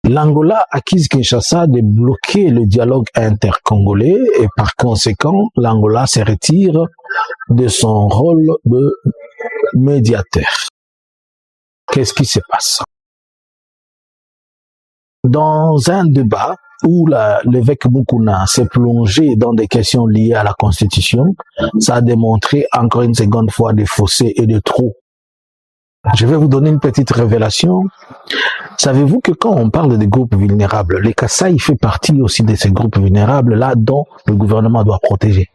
L'Angola accuse Kinshasa de bloquer le dialogue intercongolais et par conséquent, l'Angola se retire de son rôle de médiateur. Qu'est-ce qui se passe? Dans un débat où l'évêque Mukuna s'est plongé dans des questions liées à la Constitution, ça a démontré encore une seconde fois des fossés et des trous. Je vais vous donner une petite révélation. Savez-vous que quand on parle des groupes vulnérables, les Kasaï fait partie aussi de ces groupes vulnérables-là dont le gouvernement doit protéger.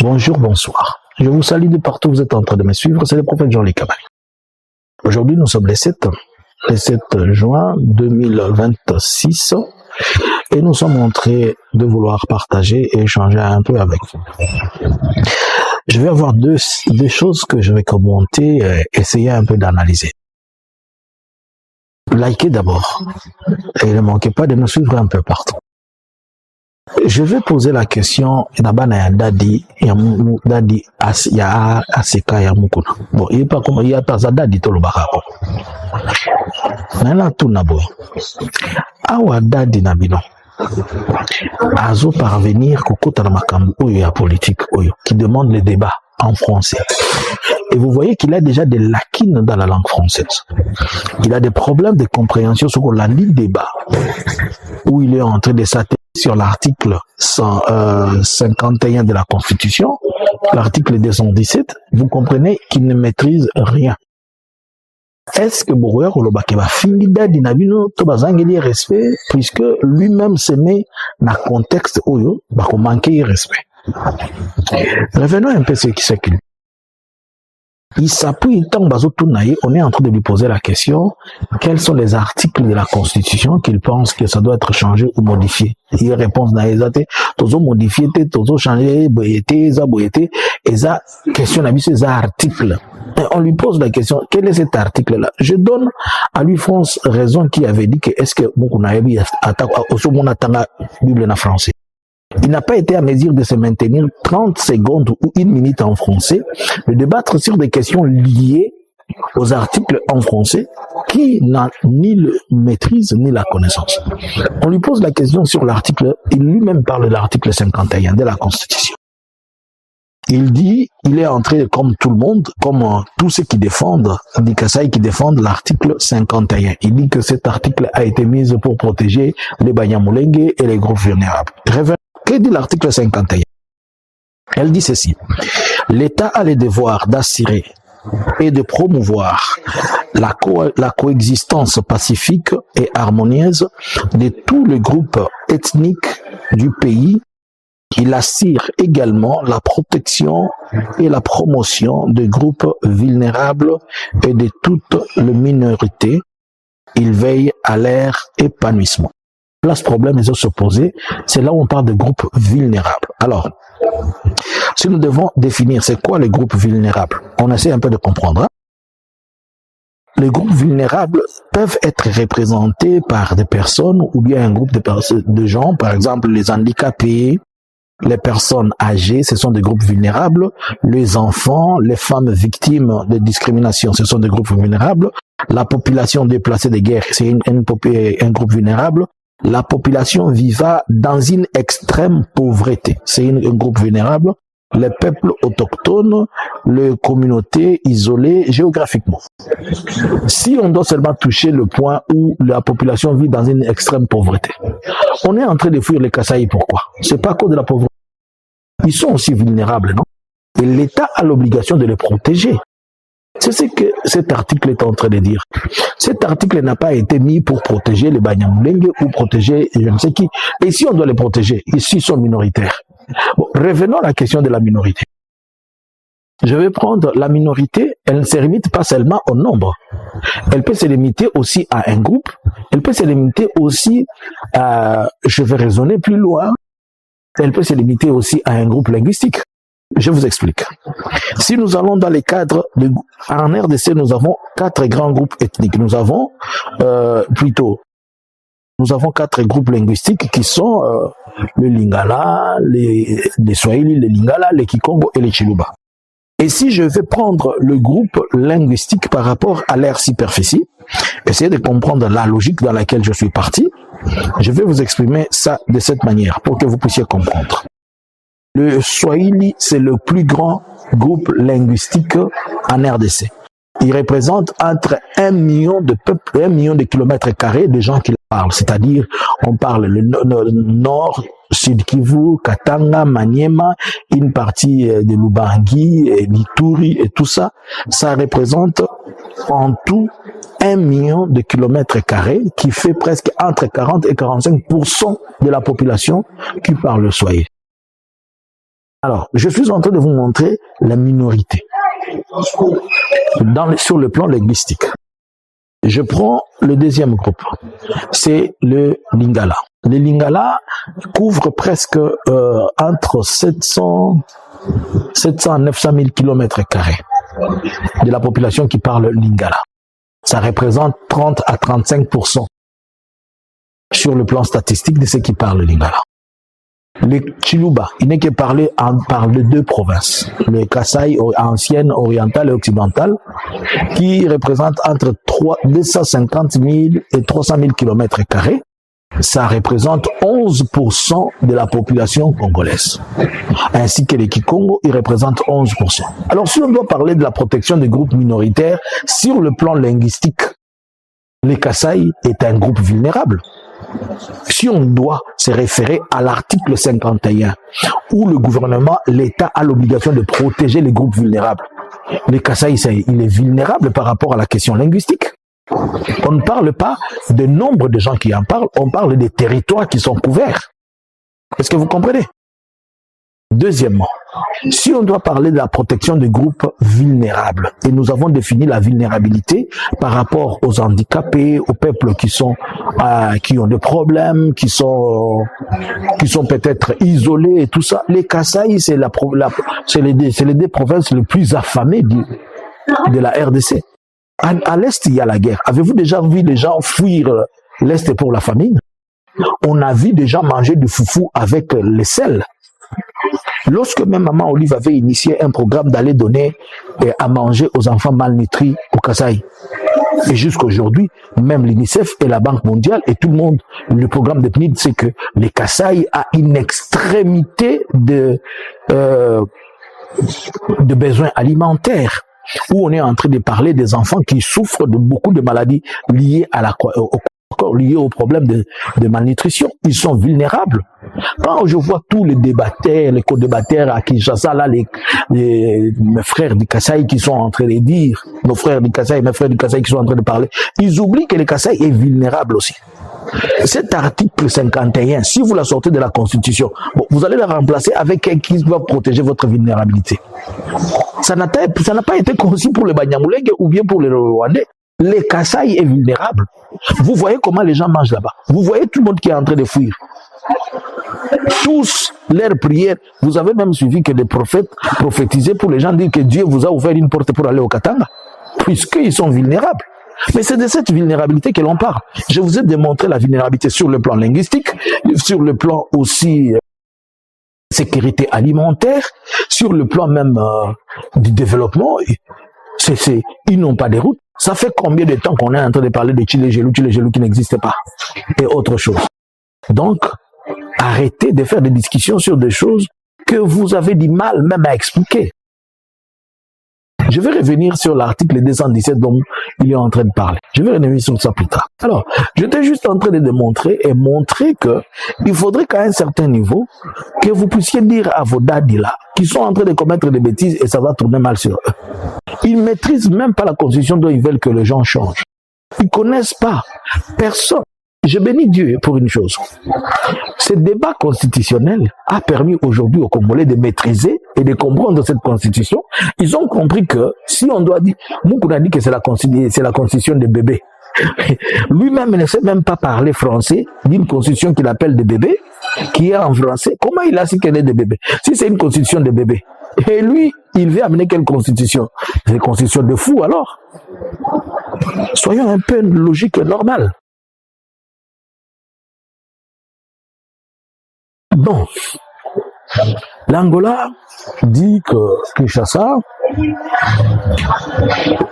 Bonjour, bonsoir. Je vous salue de partout où vous êtes en train de me suivre. C'est le prophète Jean-Luc Kabari. Aujourd'hui, nous sommes le 7 juin 2026 et nous sommes en train de vouloir partager et échanger un peu avec vous. Je vais avoir deux choses que je vais commenter et essayer un peu d'analyser. Likez d'abord et ne manquez pas de nous suivre un peu partout. Je vais poser la question d'abana dadi ya aseka ya mukuna. Bon, il pas comme il y a pas dadi to lo bakako. Nala tunabo. Awa dadi na bino. Azo parvenir kokota na makambo oyo ya politique oyo qui demande le débat en français. Et vous voyez qu'il a déjà des lacunes dans la langue française. Il a des problèmes de compréhension sur la ligne débat où il est en train de s'atteler sur l'article 151 de la Constitution, l'article 217. Vous comprenez qu'il ne maîtrise rien. Est-ce que Bourgoya Kolobake va finir d'inabino tobazangeli respect puisque lui-même se met dans le contexte où il va manquer respect. Revenons un peu sur ce qu'il dit. Il s'appuie tant bazotunaye, on est en train de lui poser la question quels sont les articles de la Constitution qu'il pense que ça doit être changé ou modifié. Il répond dans les athées, tozo modifié, tozo changé, boyété, et ça question n'a ces articles. Et on lui pose la question quel est cet article-là? Je donne à lui France raison qui avait dit que est-ce que Mukunayebi attaque au second atanga Bible en français. Il n'a pas été à mesure de se maintenir 30 secondes ou 1 minute en français, de débattre sur des questions liées aux articles en français qui n'a ni le maîtrise ni la connaissance. On lui pose la question sur l'article, il lui-même parle de l'article 51 de la Constitution. Il dit, il est entré comme tout le monde, comme tous ceux qui défendent, des Kasaï qui défendent l'article 51. Il dit que cet article a été mis pour protéger les Banyamulenge et les groupes vulnérables. Que dit l'article 51? Elle dit ceci. L'État a le devoir d'assurer et de promouvoir la coexistence pacifique et harmonieuse de tous les groupes ethniques du pays. Il assure également la protection et la promotion des groupes vulnérables et de toutes les minorités. Il veille à leur épanouissement. Là, ce problème est se poser, c'est là où on parle de groupes vulnérables. Alors, si nous devons définir c'est quoi les groupes vulnérables, on essaie un peu de comprendre. Hein? Les groupes vulnérables peuvent être représentés par des personnes ou bien un groupe de gens, par exemple les handicapés, les personnes âgées, ce sont des groupes vulnérables, les enfants, les femmes victimes de discrimination, ce sont des groupes vulnérables, la population déplacée de guerre, c'est un groupe vulnérable, la population vivant dans une extrême pauvreté, c'est un groupe vulnérable, les peuples autochtones, les communautés isolées géographiquement. Si on doit seulement toucher le point où la population vit dans une extrême pauvreté, on est en train de fuir les Kasaï. Pourquoi? C'est pas à cause de la pauvreté. Ils sont aussi vulnérables, non? Et l'État a l'obligation de les protéger. C'est ce que cet article est en train de dire. Cet article n'a pas été mis pour protéger les Banyamulenge ou protéger je ne sais qui. Et si on doit les protéger, ici ils sont minoritaires. Bon, revenons à la question de la minorité. Je vais prendre la minorité, elle ne se limite pas seulement au nombre. Elle peut se limiter aussi à un groupe. Elle peut se limiter aussi à, je vais raisonner plus loin, elle peut se limiter aussi à un groupe linguistique. Je vous explique. Si nous allons dans les cadres, en RDC, nous avons 4 grands groupes ethniques. Nous avons quatre groupes linguistiques qui sont le Lingala, les Swahili, les Lingala, les Kikongo et les Chiluba. Et si je vais prendre le groupe linguistique par rapport à leur superficie, Essayez de comprendre la logique dans laquelle je suis parti. Je vais vous exprimer ça de cette manière pour que vous puissiez comprendre. Le Swahili, c'est le plus grand groupe linguistique en RDC. Il représente entre 1 million de peuples, 1 million de kilomètres carrés de gens qui le parlent. C'est-à-dire, on parle le nord, Sud Kivu, Katanga, Maniema, une partie de Lubangi, Lituri et tout ça. Ça représente en tout 1 million de kilomètres carrés qui fait presque entre 40 et 45% de la population qui parle le Swahili. Alors, je suis en train de vous montrer la minorité sur le plan linguistique. Je prends le deuxième groupe, c'est le Lingala. Le Lingala couvre presque entre 700 à 900 000 kilomètres carrés de la population qui parle Lingala. Ça représente 30 à 35% sur le plan statistique de ceux qui parlent Lingala. Le Chiluba, il n'est que parlé par les deux provinces, le Kasaï ancienne, orientale et occidentale, qui représente entre 250 000 et 300 000 kilomètres carrés. Ça représente 11% de la population congolaise. Ainsi que les Kikongo, ils représentent 11%. Alors, si on doit parler de la protection des groupes minoritaires, sur le plan linguistique, les Kasaï est un groupe vulnérable. Si on doit se référer à l'article 51, où le gouvernement, l'État a l'obligation de protéger les groupes vulnérables. Les Kasaï, il est vulnérable par rapport à la question linguistique. On ne parle pas de nombre de gens qui en parlent, on parle des territoires qui sont couverts. Est-ce que vous comprenez? Deuxièmement, si on doit parler de la protection des groupes vulnérables, et nous avons défini la vulnérabilité par rapport aux handicapés, aux peuples qui ont des problèmes, qui sont peut-être isolés et tout ça, les Kasaï, c'est les deux provinces les plus affamées de la RDC. À l'Est, il y a la guerre. Avez-vous déjà vu les gens fuir l'Est pour la famine? On a vu des gens manger du foufou avec les sels. Lorsque même Maman Olive avait initié un programme d'aller donner à manger aux enfants malnutris au Kasaï. Et jusqu'aujourd'hui, même l'UNICEF et la Banque mondiale et tout le monde, le programme de PNID, c'est que les Kasaï a une extrémité de besoins alimentaires, où on est en train de parler des enfants qui souffrent de beaucoup de maladies liées liés aux problèmes de malnutrition. Ils sont vulnérables. Quand je vois tous les débatteurs, les co-débatteurs à Kinshasa, là, mes frères du Kasaï qui sont en train de dire, nos frères du Kasaï, mes frères du Kasaï qui sont en train de parler, ils oublient que le Kasaï est vulnérable aussi. Cet article 51, si vous la sortez de la Constitution, vous allez la remplacer avec un qui va protéger votre vulnérabilité. Ça n'a pas été conçu pour les Banyamulenge ou bien pour les Rwandais. Les Kasaï est vulnérable. Vous voyez comment les gens mangent là-bas. Vous voyez tout le monde qui est en train de fuir. Tous leurs prières. Vous avez même suivi que des prophètes prophétisaient pour les gens, dire que Dieu vous a ouvert une porte pour aller au Katanga, puisqu'ils sont vulnérables. Mais c'est de cette vulnérabilité que l'on parle. Je vous ai démontré la vulnérabilité sur le plan linguistique, sur le plan aussi sécurité alimentaire, sur le plan même du développement. Ils n'ont pas de route. Ça fait combien de temps qu'on est en train de parler de Tchilé-Gelou qui n'existe pas et autre chose. Donc, arrêtez de faire des discussions sur des choses que vous avez du mal même à expliquer. Je vais revenir sur l'article 217 dont il est en train de parler. Je vais revenir sur ça plus tard. Alors, j'étais juste en train de démontrer et montrer que il faudrait qu'à un certain niveau, que vous puissiez dire à vos dadis là, qui sont en train de commettre des bêtises et ça va tourner mal sur eux. Ils maîtrisent même pas la constitution dont ils veulent que les gens changent. Ils connaissent pas. Personne. Je bénis Dieu pour une chose. Ce débat constitutionnel a permis aujourd'hui aux Congolais de maîtriser et de comprendre cette constitution. Ils ont compris que si on doit dire, Moukouna dit que c'est la constitution des bébés. Lui-même ne sait même pas parler français d'une constitution qu'il appelle des bébés, qui est en français. Comment il a su qu'elle est des bébés? Si c'est une constitution des bébés. Et lui, il veut amener quelle constitution? C'est une constitution de fou alors. Soyons un peu logiques et normales. Bon, l'Angola dit que Kinshasa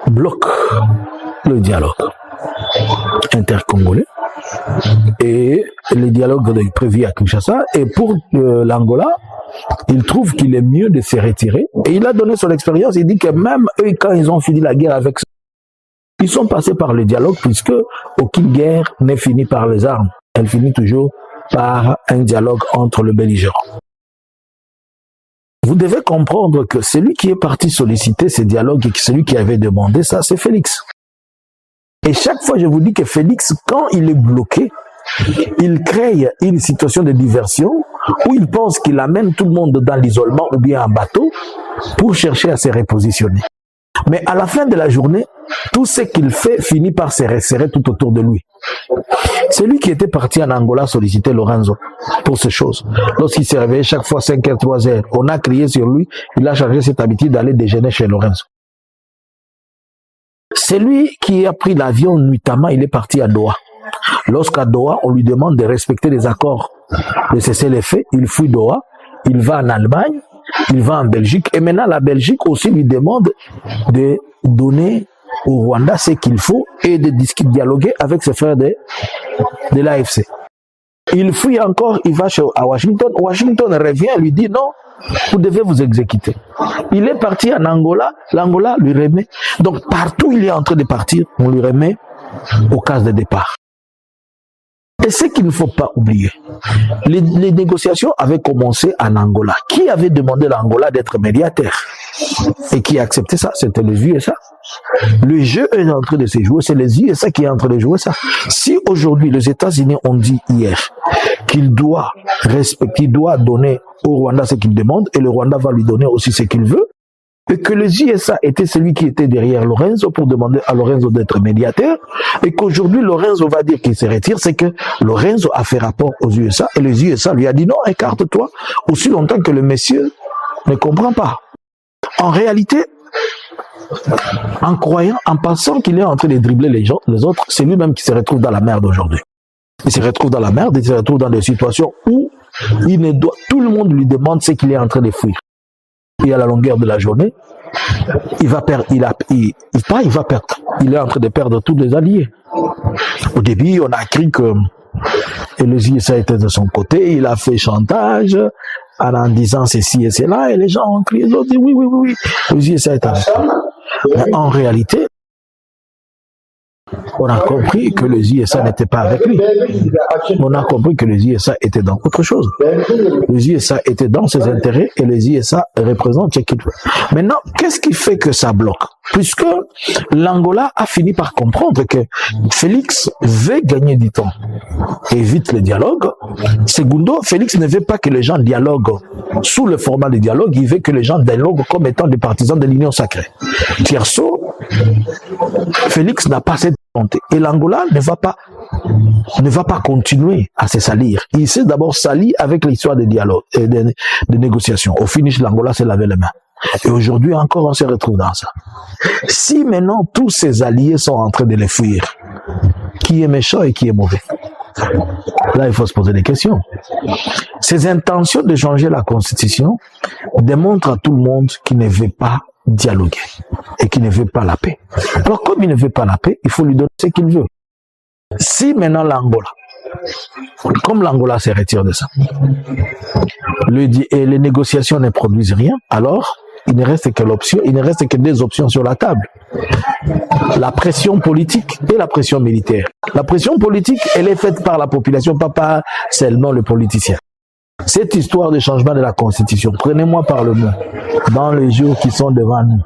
bloque le dialogue. intercongolais et les dialogues prévus à Kinshasa. Et pour l'Angola, il trouve qu'il est mieux de se retirer. Et il a donné son expérience. Il dit que même eux, quand ils ont fini la guerre avec eux, ils sont passés par le dialogue, puisque aucune guerre n'est finie par les armes. Elle finit toujours par un dialogue entre le belligérant. Vous devez comprendre que celui qui est parti solliciter ces dialogues et celui qui avait demandé ça, c'est Félix. Et chaque fois, je vous dis que Félix, quand il est bloqué, il crée une situation de diversion où il pense qu'il amène tout le monde dans l'isolement ou bien en bateau pour chercher à se repositionner. Mais à la fin de la journée, tout ce qu'il fait finit par se resserrer tout autour de lui. C'est lui qui était parti en Angola solliciter Lorenzo pour ces choses. Lorsqu'il s'est réveillé chaque fois 5h, 3h, on a crié sur lui, il a changé cette habitude d'aller déjeuner chez Lorenzo. C'est lui qui a pris l'avion nuitamment, il est parti à Doha. Lorsqu'à Doha, on lui demande de respecter les accords de cessez-le-feu, il fuit Doha, il va en Allemagne, il va en Belgique, et maintenant la Belgique aussi lui demande de donner au Rwanda ce qu'il faut et de dialoguer avec ses frères de l'AFC. Il fuit encore, il va à Washington. Washington revient, lui dit non, vous devez vous exécuter. Il est parti en Angola, l'Angola lui remet. Donc partout où il est en train de partir, on lui remet au cas de départ. Et ce qu'il ne faut pas oublier, les négociations avaient commencé en Angola. Qui avait demandé à l'Angola d'être médiateur? Et qui a accepté ça? C'était les USA. Le jeu est en train de se jouer, c'est les USA qui est en train de jouer ça. Si aujourd'hui les États-Unis ont dit hier qu'il doit respecter, il doit donner au Rwanda ce qu'il demande, et le Rwanda va lui donner aussi ce qu'il veut, et que les USA était celui qui était derrière Lorenzo pour demander à Lorenzo d'être médiateur, et qu'aujourd'hui Lorenzo va dire qu'il se retire, c'est que Lorenzo a fait rapport aux USA, et les USA lui a dit non, écarte-toi, aussi longtemps que le monsieur ne comprend pas. En réalité, en croyant, en pensant qu'il est en train de dribbler les autres, c'est lui-même qui se retrouve dans la merde aujourd'hui. Il se retrouve dans la merde, il se retrouve dans des situations où tout le monde lui demande ce qu'il est en train de fuir. Et à la longueur de la journée, il va perdre, il va perdre. Il est en train de perdre tous les alliés. Au début, on a cru que les USA étaient de son côté, il a fait chantage en disant ceci et cela, et les gens ont crié, ils ont dit oui, les USA étaient avec lui. Mais en réalité, on a compris que les USA n'étaient pas avec lui. On a compris que les USA étaient dans autre chose. Les USA étaient dans ses intérêts et les USA représentent ce qu'ils veulent. Maintenant, qu'est-ce qui fait que ça bloque? Puisque l'Angola a fini par comprendre que Félix veut gagner du temps, évite le dialogue. Segundo, Félix ne veut pas que les gens dialoguent sous le format de dialogue, il veut que les gens dialoguent comme étant des partisans de l'Union sacrée. Tierso, Félix n'a pas cette volonté. Et l'Angola ne va pas continuer à se salir. Il s'est d'abord sali avec l'histoire des dialogues et des négociations. Au finish, l'Angola s'est lavé les mains. Et aujourd'hui encore, on se retrouve dans ça. Si maintenant tous ces alliés sont en train de les fuir, qui est méchant et qui est mauvais? Là, il faut se poser des questions. Ces intentions de changer la Constitution démontrent à tout le monde qu'il ne veut pas dialoguer et qu'il ne veut pas la paix. Alors, comme il ne veut pas la paix, il faut lui donner ce qu'il veut. Si maintenant l'Angola, comme l'Angola se retire de ça, et les négociations ne produisent rien, alors il ne reste que deux options sur la table. La pression politique et la pression militaire. La pression politique, elle est faite par la population, pas par seulement le politicien. Cette histoire de changement de la Constitution, prenez-moi par le mot, dans les jours qui sont devant nous,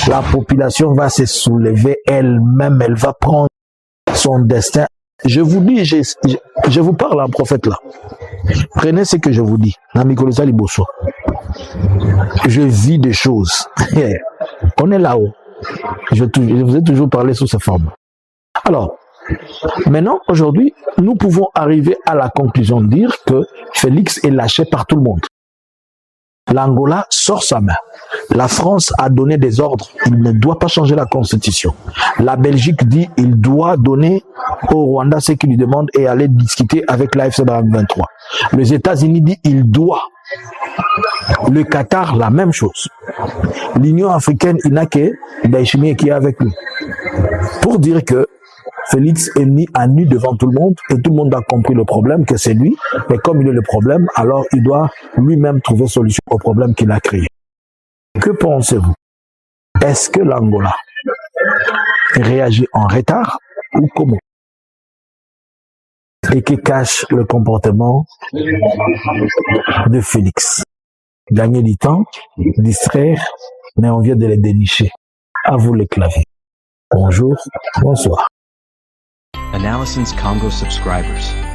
la population va se soulever elle-même, elle va prendre son destin. Je vous dis, je vous parle en prophète là. Prenez ce que je vous dis. Namikolosa Liboso. Je vis des choses. On est là-haut. Je vous ai toujours parlé sous cette forme. Alors, maintenant, aujourd'hui, nous pouvons arriver à la conclusion de dire que Félix est lâché par tout le monde. L'Angola sort sa main. La France a donné des ordres. Il ne doit pas changer la Constitution. La Belgique dit qu'il doit donner au Rwanda ce qu'il lui demande et aller discuter avec l'AFC dans 23. Les États-Unis disent qu'il doit. Le Qatar, la même chose. L'Union africaine, il n'a que Daishimi qui est avec lui. Pour dire que Félix est mis à nu devant tout le monde et tout le monde a compris le problème, que c'est lui. Et comme il est le problème, alors il doit lui-même trouver solution au problème qu'il a créé. Que pensez-vous? Est-ce que l'Angola réagit en retard ou comment? Et qui cache le comportement de Félix? Gagner du temps, distraire, mais on vient de les dénicher. À vous les claviers. Bonjour, bonsoir. Analysins Congo subscribers.